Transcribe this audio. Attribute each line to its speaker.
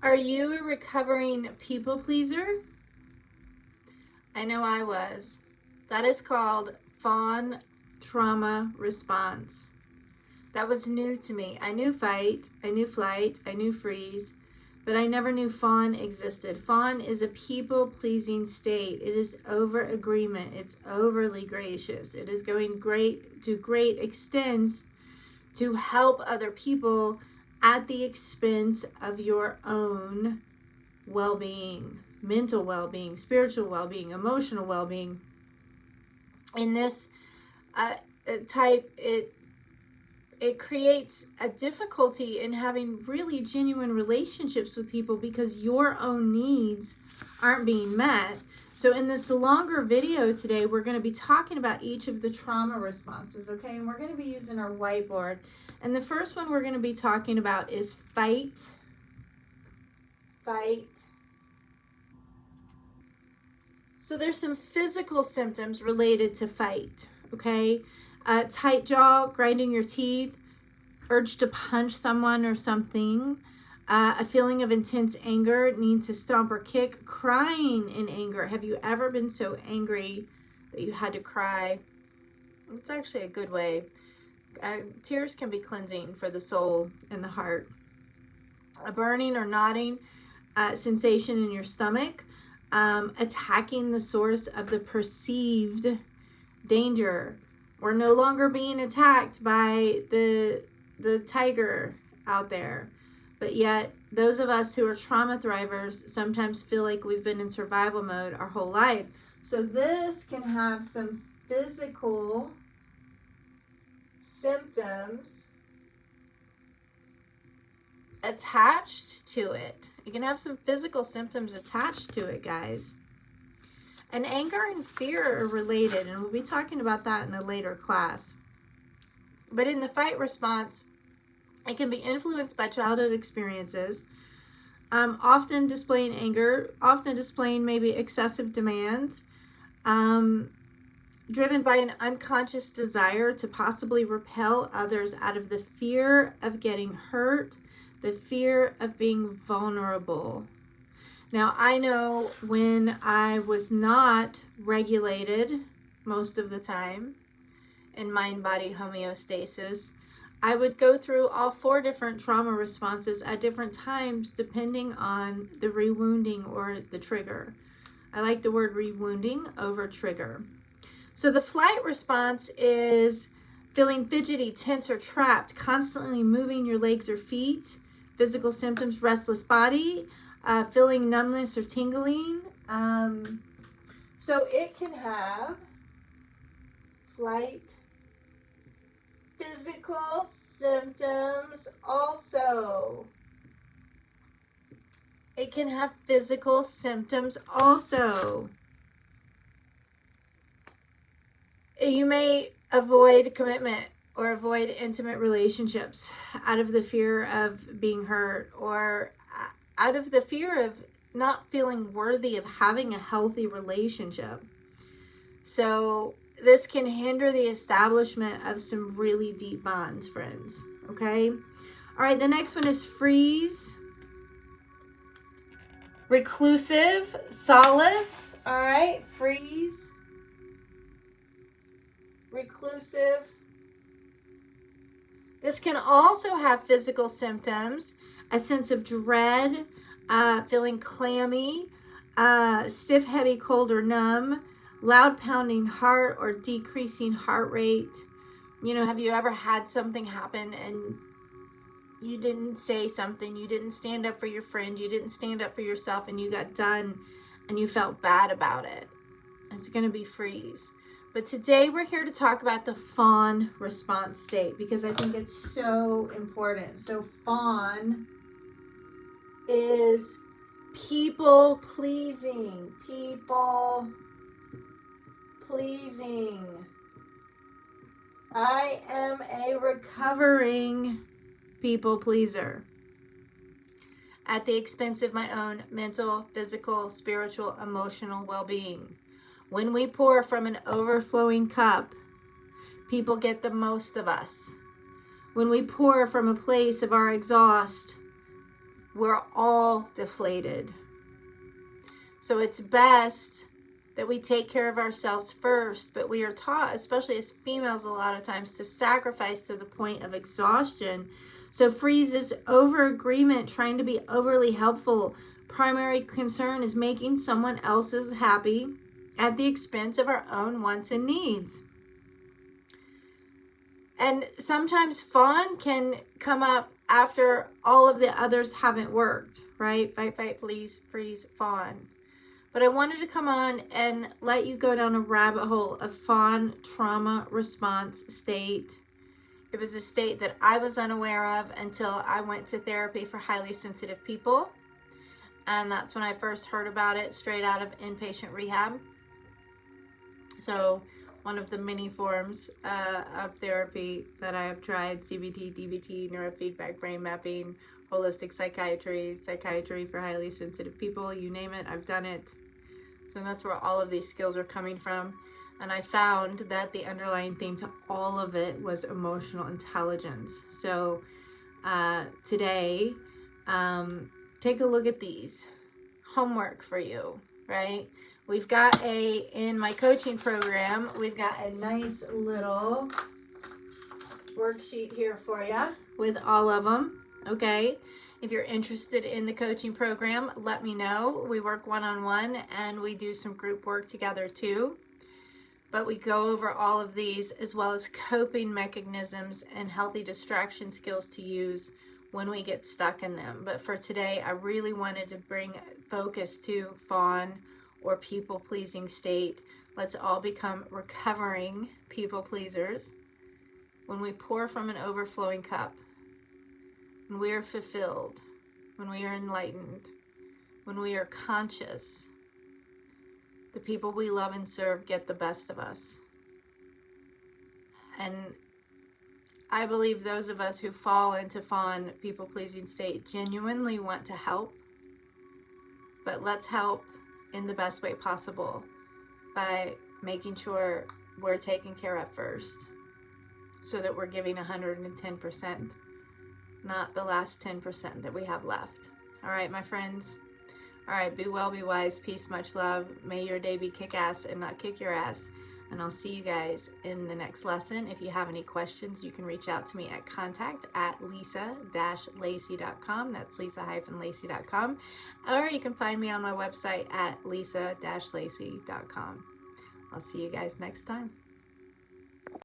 Speaker 1: Are you a recovering people pleaser? I know I was. That is called Fawn trauma response. That was new to me. I knew fight, I knew flight, I knew freeze, but I never knew fawn existed. Fawn is a people-pleasing state. It is over agreement. It's overly gracious. It is going to great extents to help other people at the expense of your own well-being, mental well-being, spiritual well-being, emotional well-being. In this type, it creates a difficulty in having really genuine relationships with people because your own needs aren't being met. So in this longer video today, we're going to be talking about each of the trauma responses, okay? And we're going to be using our whiteboard. And the first one we're going to be talking about is fight. So there's some physical symptoms related to fight, okay? Tight jaw, grinding your teeth, urge to punch someone or something, a feeling of intense anger, need to stomp or kick, crying in anger. Have you ever been so angry that you had to cry? It's actually a good way. Tears can be cleansing for the soul and the heart. A burning or knotting sensation in your stomach, attacking the source of the perceived danger. We're no longer being attacked by the tiger out there. But yet, those of us who are trauma thrivers sometimes feel like we've been in survival mode our whole life. So this can have some physical symptoms attached to it. You can have some physical symptoms attached to it, guys. And anger and fear are related, and we'll be talking about that in a later class. But in the fight response, it can be influenced by childhood experiences, often displaying anger, often displaying maybe excessive demands, driven by an unconscious desire to possibly repel others out of the fear of getting hurt, the fear of being vulnerable. Now, I know when I was not regulated most of the time in mind-body homeostasis, I would go through all 4 different trauma responses at different times depending on the rewounding or the trigger. I like the word rewounding over trigger. So the flight response is feeling fidgety, tense, or trapped, constantly moving your legs or feet. Physical symptoms, restless body, feeling numbness or tingling. So it can have flight physical symptoms also. It can have physical symptoms also. You may avoid commitment or avoid intimate relationships out of the fear of being hurt or out of the fear of not feeling worthy of having a healthy relationship. So this can hinder the establishment of some really deep bonds, friends, okay? All right, the next one is freeze. Reclusive, solace, all right, freeze. Reclusive. This can also have physical symptoms, a sense of dread, feeling clammy, stiff, heavy, cold, or numb, loud pounding heart or decreasing heart rate. You know, have you ever had something happen and you didn't say something, you didn't stand up for your friend, you didn't stand up for yourself, and you got done and you felt bad about it? It's going to be freeze. But today we're here to talk about the fawn response state because I think it's so important. So fawn is people pleasing. People pleasing. I am a recovering people pleaser at the expense of my own mental, physical, spiritual, emotional well-being. When we pour from an overflowing cup, people get the most of us. When we pour from a place of our exhaust, we're all deflated. So it's best that we take care of ourselves first, but we are taught, especially as females a lot of times, to sacrifice to the point of exhaustion. So freeze over agreement, trying to be overly helpful. Primary concern is making someone else's happy at the expense of our own wants and needs. And sometimes fawn can come up after all of the others haven't worked, right? Fight, fight, please, freeze, fawn. But I wanted to come on and let you go down a rabbit hole of fawn trauma response state. It was a state that I was unaware of until I went to therapy for highly sensitive people. And that's when I first heard about it straight out of inpatient rehab. So one of the many forms of therapy that I have tried: CBT, DBT, neurofeedback, brain mapping, holistic psychiatry, psychiatry for highly sensitive people, you name it, I've done it. So that's where all of these skills are coming from. And I found that the underlying theme to all of it was emotional intelligence. So today, take a look at these. Homework for you, right? We've got in my coaching program, we've got a nice little worksheet here for you with all of them, okay? If you're interested in the coaching program, let me know. We work one-on-one and we do some group work together too. But we go over all of these as well as coping mechanisms and healthy distraction skills to use when we get stuck in them. But for today, I really wanted to bring focus to fawn or people-pleasing state. Let's all become recovering people pleasers. When we pour from an overflowing cup, when we are fulfilled, when we are enlightened, when we are conscious, the people we love and serve get the best of us. And I believe those of us who fall into fawn people-pleasing state genuinely want to help, but let's help in the best way possible by making sure we're taken care of first, so that we're giving 110%. Not the last 10% that we have left. All right, my friends. All right, be well, be wise, peace, much love. May your day be kick-ass and not kick your ass. And I'll see you guys in the next lesson. If you have any questions, you can reach out to me at contact@lisa-lacy.com. That's lisa-lacy.com. Or you can find me on my website at lisa-lacy.com. I'll see you guys next time.